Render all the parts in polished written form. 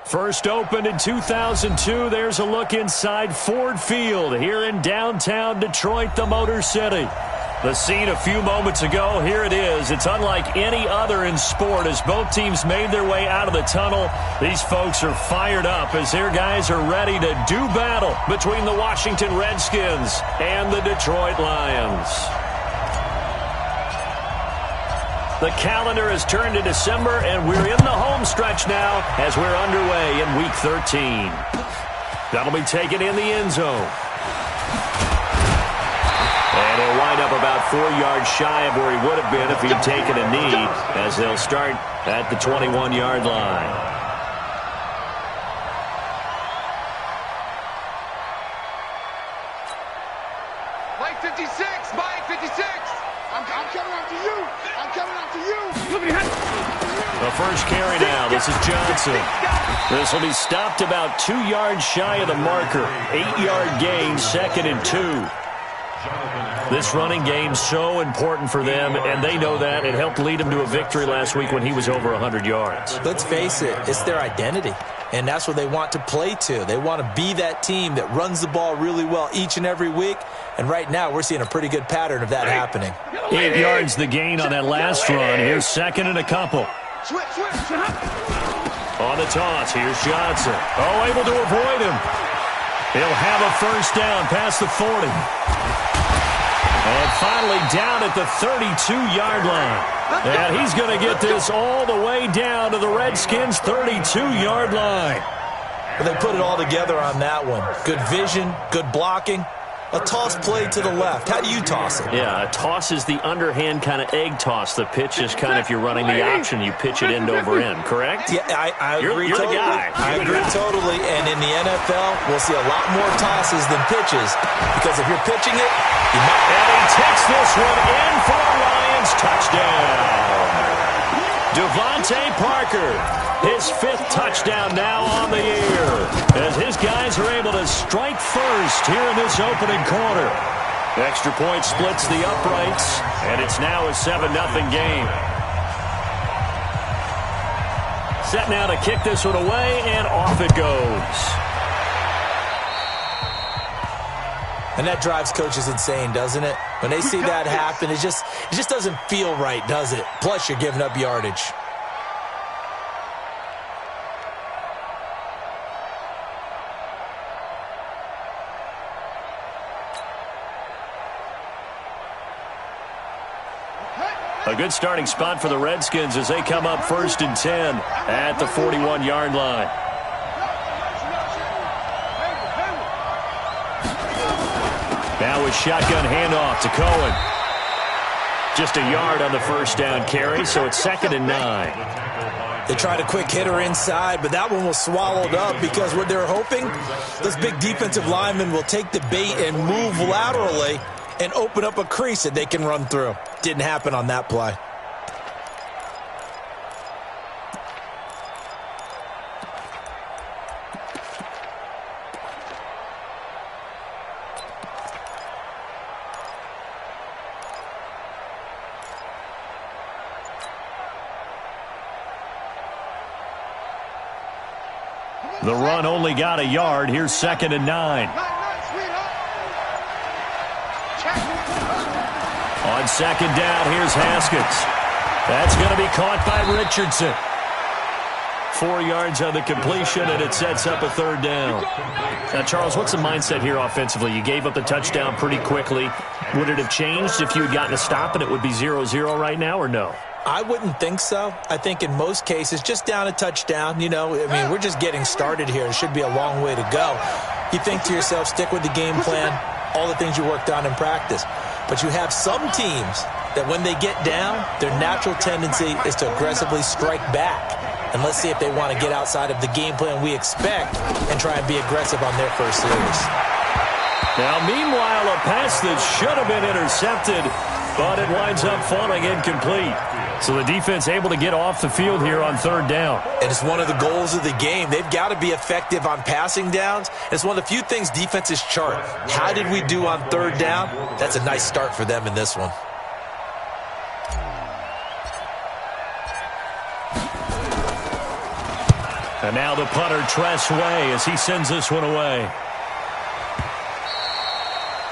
First opened in 2002, there's a look inside Ford Field here in downtown Detroit, the Motor City. The scene a few moments ago, here it is. It's unlike any other in sport as both teams made their way out of the tunnel. These folks are fired up as their guys are ready to do battle between the Washington Redskins and the Detroit Lions. The calendar has turned to December, and we're in the home stretch now as we're underway in Week 13. That'll be taken in the end zone. And he'll wind up about 4 yards shy of where he would have been if he'd taken a knee, as they'll start at the 21-yard line. Mike 56, Mike 56. I'm coming after you. I'm coming after you. The first carry now. This is Johnson. This will be stopped about 2 yards shy of the marker. 8-yard gain, 2nd and 2. This running game so important for them, and they know that. It helped lead them to a victory last week when he was over 100 yards. Let's face it, it's their identity, and that's what they want to play to. They want to be that team that runs the ball really well each and every week, and right now we're seeing a pretty good pattern of that happening. 8 yards the gain on that last run. Here's 2nd and a couple. On the toss, here's Johnson. Oh, able to avoid him. He'll have a first down past the 40. And finally down at the 32-yard line. And he's going to get this all the way down to the Redskins' 32-yard line. Well, they put it all together on that one. Good vision, good blocking. A toss play to the left. How do you toss it? Yeah, a toss is the underhand kind of egg toss. The pitch is kind of, if you're running the option, you pitch it end over end, correct? Yeah, I agree you're totally. The guy. I agree totally. And in the NFL, we'll see a lot more tosses than pitches. Because if you're pitching it, you might... And he takes this one in for a Lions touchdown. Devontae Parker, his 5th touchdown now on the year, as his guys are able to strike first here in this opening quarter. Extra point splits the uprights, and it's now a 7-0 game. Set now to kick this one away, and off it goes. And that drives coaches insane, doesn't it? When they see that happen, it just doesn't feel right, does it? Plus, you're giving up yardage. A good starting spot for the Redskins as they come up 1st and 10 at the 41-yard line. Now with shotgun handoff to Cohen. Just a yard on the first down carry, so it's 2nd and 9. They tried a quick hitter inside, but that one was swallowed up because what they're hoping, this big defensive lineman will take the bait and move laterally and open up a crease that they can run through. Didn't happen on that play. The run only got a yard. Here's 2nd and 9. On 2nd down, here's Haskins. That's going to be caught by Richardson. 4 yards on the completion, and it sets up a 3rd down. Now, Charles, what's the mindset here offensively? You gave up the touchdown pretty quickly. Would it have changed if you had gotten a stop and it would be 0-0 right now, or no? I wouldn't think so. I think in most cases, just down a touchdown, you know, I mean, we're just getting started here. It should be a long way to go. You think to yourself, stick with the game plan, all the things you worked on in practice. But you have some teams that when they get down, their natural tendency is to aggressively strike back. And let's see if they want to get outside of the game plan we expect and try and be aggressive on their first series. Now, meanwhile, a pass that should have been intercepted, but it winds up falling incomplete. So the defense able to get off the field here on 3rd down. And it's one of the goals of the game. They've got to be effective on passing downs. It's one of the few things defenses chart. How did we do on 3rd down? That's a nice start for them in this one. And now the punter, Tress Way, as he sends this one away.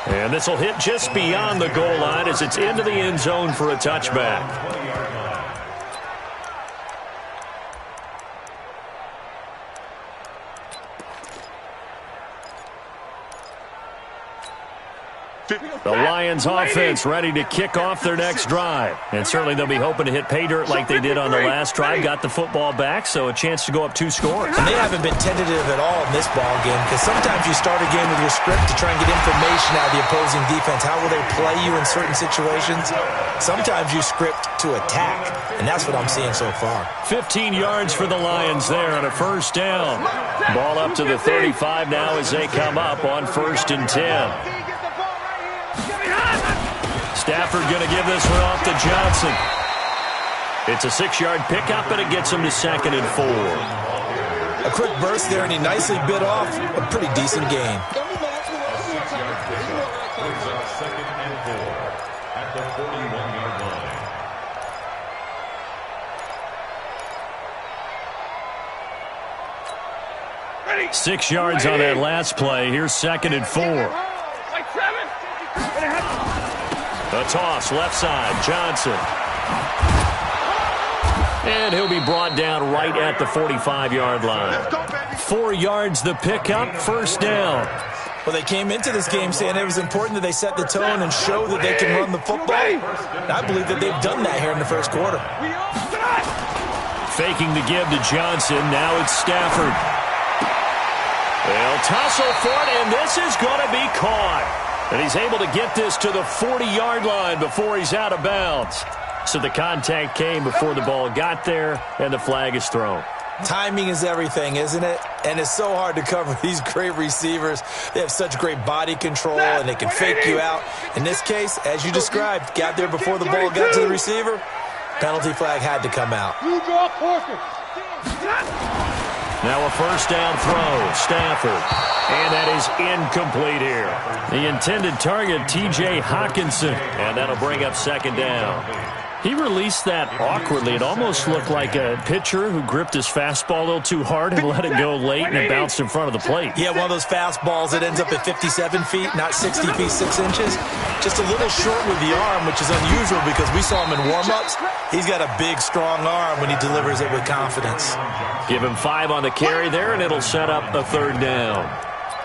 And this will hit just beyond the goal line as it's into the end zone for a touchback. The Lions offense ready to kick off their next drive. And certainly they'll be hoping to hit pay dirt like they did on the last drive. Got the football back, so a chance to go up 2 scores. And they haven't been tentative at all in this ball game because sometimes you start a game with your script to try and get information out of the opposing defense. How will they play you in certain situations? Sometimes you script to attack, and that's what I'm seeing so far. 15 yards for the Lions there on a first down. Ball up to the 35 now as they come up on 1st and 10. Stafford going to give this one off to Johnson. It's a 6-yard pickup, and it gets him to 2nd and 4. A quick burst there, and he nicely bit off a pretty decent gain. At the 41-yard line. 6 yards on that last play. Here's 2nd and 4. A toss, left side, Johnson. And he'll be brought down right at the 45-yard line. 4 yards the pickup, 1st down. Well, they came into this game saying it was important that they set the tone and show that they can run the football. And I believe that they've done that here in the first quarter. Faking the give to Johnson. Now it's Stafford. They'll tussle for it, and this is going to be caught. And he's able to get this to the 40-yard line before he's out of bounds. So the contact came before the ball got there, and the flag is thrown. Timing is everything, isn't it? And it's so hard to cover these great receivers. They have such great body control, and they can fake you out. In this case, as you described, got there before the ball got to the receiver. Penalty flag had to come out. Now a first down throw, Stafford. And that is incomplete here. The intended target, T.J. Hawkinson. And that'll bring up 2nd down. He released that awkwardly. It almost looked like a pitcher who gripped his fastball a little too hard and let it go late, and it bounced in front of the plate. Yeah, one of those fastballs that ends up at 57 feet, not 60 feet, 6 inches. Just a little short with the arm, which is unusual because we saw him in warm-ups. He's got a big, strong arm when he delivers it with confidence. Give him 5 on the carry there, and it'll set up a 3rd down.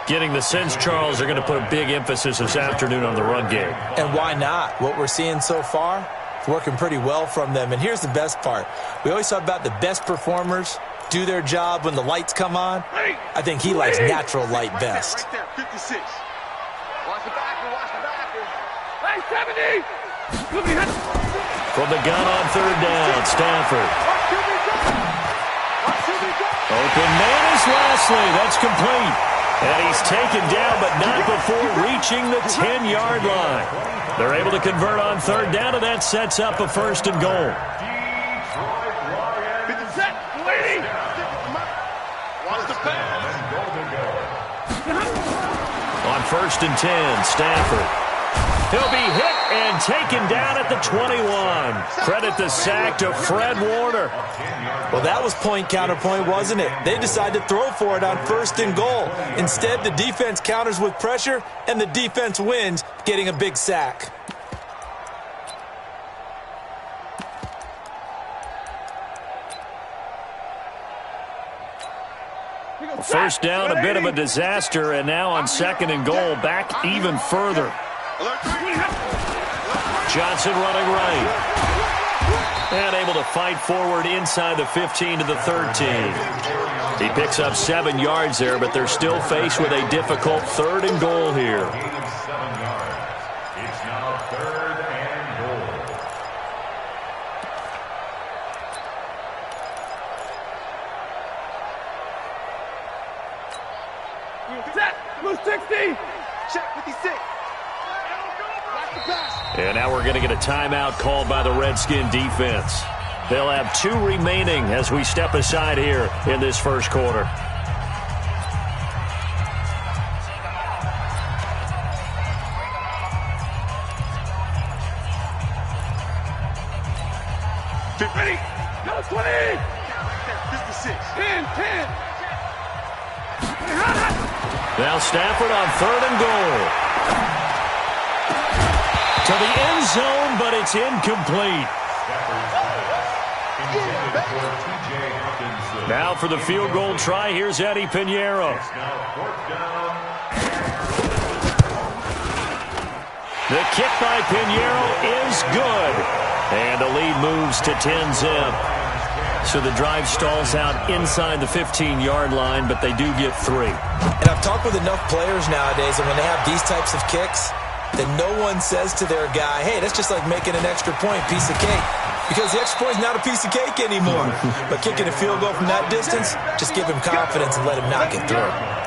Getting the sense, Charles, are going to put a big emphasis this afternoon on the run game. And why not? What we're seeing so far, it's working pretty well from them. And here's the best part. We always talk about the best performers do their job when the lights come on. I think he likes natural light best. Right there, 56. Watch the backer, watch the backer. Hey, 70! From the gun on 3rd down, Stafford. Open man is Lashley. That's complete. And he's taken down, but not before reaching the 10-yard line. They're able to convert on 3rd down, and that sets up a 1st and goal. On 1st and 10, Stafford. He'll be hit and taken down at the 21. Credit the sack to Fred Warner. Well, that was point counterpoint, wasn't it? They decided to throw for it on 1st and goal. Instead, the defense counters with pressure, and the defense wins, getting a big sack. First down, a bit of a disaster, and now on 2nd and goal, back even further. Johnson running right. And able to fight forward inside the 15 to the 13. He picks up 7 yards there, but they're still faced with a difficult 3rd and goal here. It's now 3rd and goal. Set! Blue 60! Check 56. And now we're going to get a timeout called by the Redskin defense. They'll have 2 remaining as we step aside here in this first quarter. Ready! Go 20! 56. 10, 10. Now Stafford on 3rd and goal. To the end zone, but it's incomplete. Now for the field goal try, here's Eddie Pinheiro. The kick by Pinheiro is good. And the lead moves to 10-zip. So the drive stalls out inside the 15-yard line, but they do get 3. And I've talked with enough players nowadays, and when they have these types of kicks, then no one says to their guy, hey, that's just like making an extra point, piece of cake. Because the extra point is not a piece of cake anymore. But kicking a field goal from that distance, just give him confidence and let him knock it through.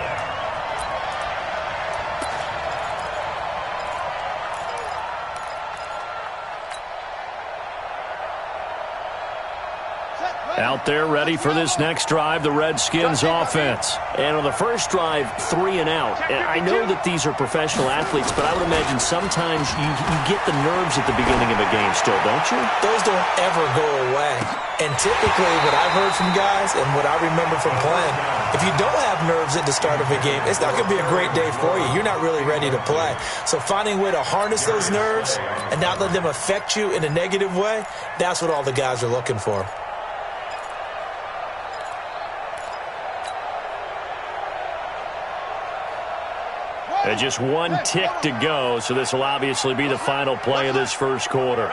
Out there ready for this next drive, the Redskins offense. And on the first drive, 3 and out. And I know that these are professional athletes, but I would imagine sometimes you get the nerves at the beginning of a game still, don't you? Those don't ever go away. And typically what I've heard from guys and what I remember from playing, if you don't have nerves at the start of a game, it's not going to be a great day for you. You're not really ready to play. So finding a way to harness those nerves and not let them affect you in a negative way, that's what all the guys are looking for. And just 1 tick to go, so this will obviously be the final play of this first quarter.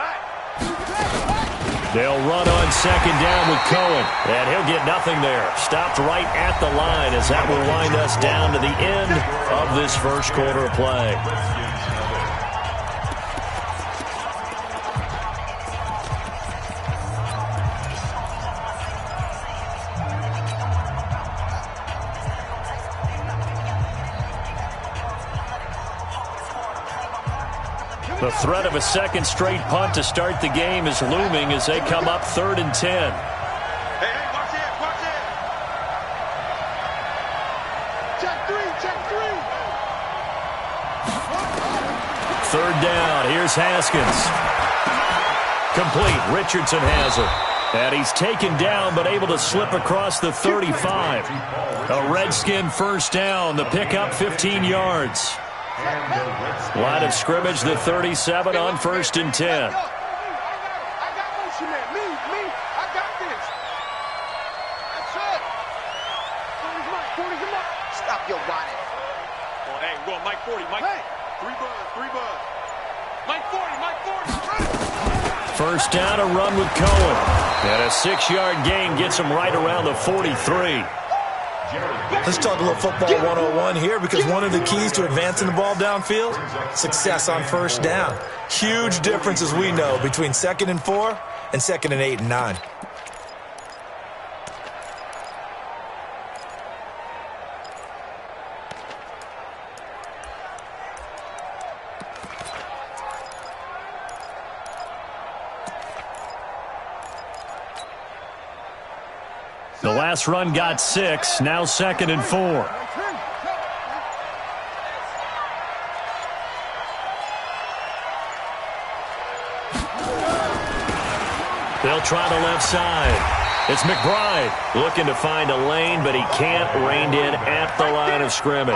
They'll run on 2nd down with Cohen, and he'll get nothing there. Stopped right at the line as that will wind us down to the end of this first quarter of play. The threat of a second straight punt to start the game is looming as they come up 3rd and 10. Hey, watch it, watch it. Check 3. 3rd down, here's Haskins. Complete, Richardson has it. And he's taken down but able to slip across the 35. A Redskin first down, the pickup 15 yards. Line of scrimmage, the 37 on 1st and 10. I got motion man. Me. I got this. That's it. 40's Mike. Stop your whining. Hey, we're going Mike 40. Mike. Hey. 3 buzz. Mike 40. First down, a run with Cohen. And a 6-yard gain gets him right around the 43. Let's talk a little football 101 here, because one of the keys to advancing the ball downfield, success on first down. Huge difference, as we know, between 2nd and 4 and 2nd and 8 and 9. The last run got 6, now 2nd and 4. They'll try the left side. It's McBride looking to find a lane, but he can't. Reined in at the line of scrimmage.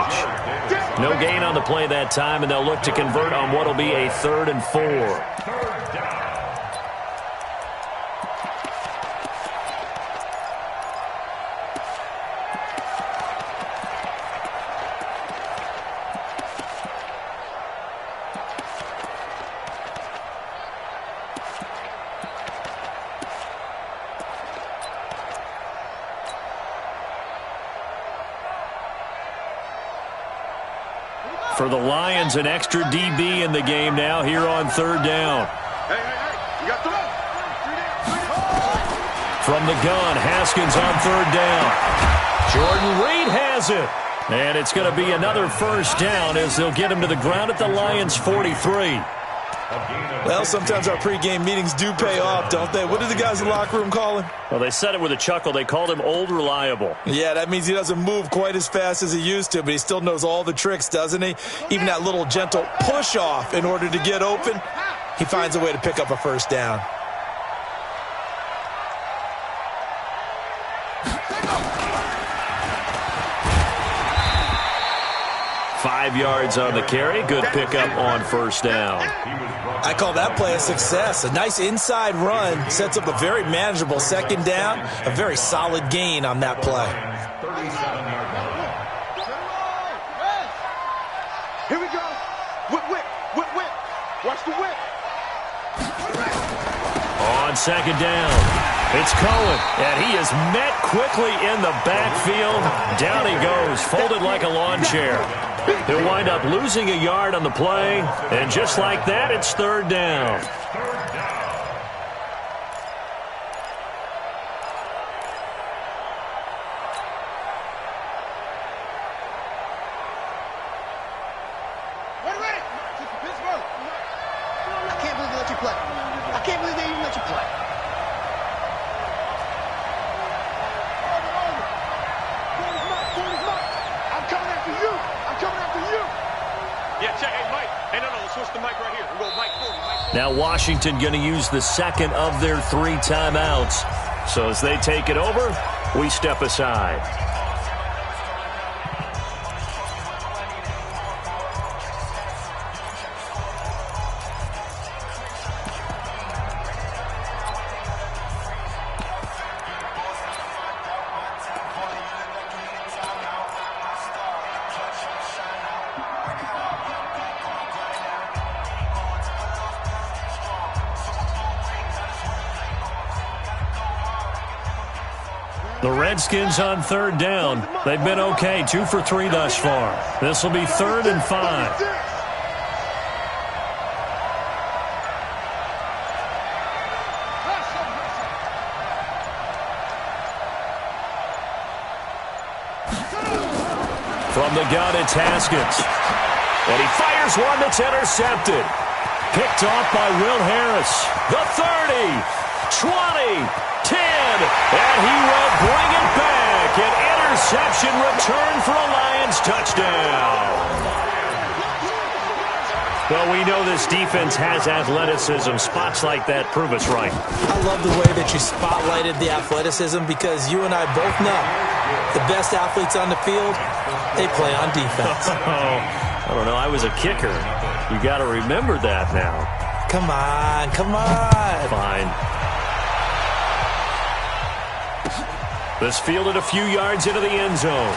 No gain on the play that time, and they'll look to convert on what will be a 3rd and 4. For the Lions, an extra DB in the game now here on 3rd down. Hey. You got 3. From the gun, Haskins on 3rd down. Jordan Reed has it. And it's going to be another first down as they'll get him to the ground at the Lions' 43. Well, sometimes our pregame meetings do pay off, don't they? What do the guys in the locker room call him? Well, they said it with a chuckle. They called him Old Reliable. Yeah, that means he doesn't move quite as fast as he used to, but he still knows all the tricks, doesn't he? Even that little gentle push-off in order to get open, he finds a way to pick up a first down. 5 yards on the carry. Good pickup on first down. I call that play a success. A nice inside run sets up a very manageable second down. A very solid gain on that play. 37-yard line. Here we go. Whip. Watch the whip. On second down, it's Cohen, and he is met quickly in the backfield. Down he goes, folded like a lawn chair. He'll wind up losing a yard on the play, and just like that, it's third down. I can't believe they let you play. I can't believe they even let you play. I'm coming after you. I'm coming after you. Yeah, check. Hey, Mike. Hey, no, let's switch the mic right here. We'll go Mike 40. Now Washington going to use the second of their 3 timeouts. So as they take it over, we step aside. The Redskins on third down. They've been okay, 2 for 3 thus far. This will be 3rd and 5. From the gun, it's Haskins. And he fires one that's intercepted. Picked off by Will Harris. The 30, 20, 10, and he will bring it back. An interception return for a Lions touchdown. Well, we know this defense has athleticism. Spots like that prove us right. I love the way that you spotlighted the athleticism because you and I both know the best athletes on the field, they play on defense. I don't know. I was a kicker. You got to remember that now. Come on. Fine. This fielded a few yards into the end zone.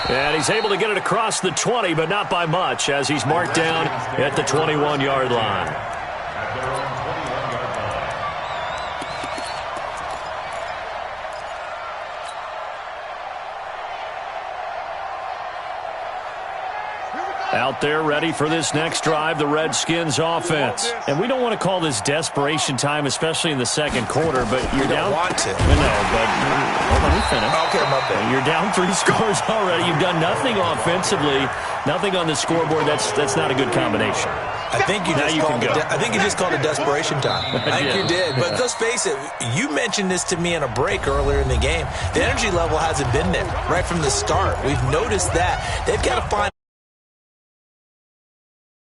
And he's able to get it across the 20, but not by much, as he's marked down at the 21-yard line. At their own 21-yard line. Out there ready for this next drive, the Redskins offense. And we don't want to call this desperation time, especially in the second quarter, but you're down. You don't want to. No, but let me finish. Okay, my bad. You're down 3 scores already. You've done nothing offensively, nothing on the scoreboard. That's not a good combination. I think you just called it desperation time. I think you did. But let's face it, you mentioned this to me in a break earlier in the game. The energy level hasn't been there right from the start. We've noticed that. They've got to find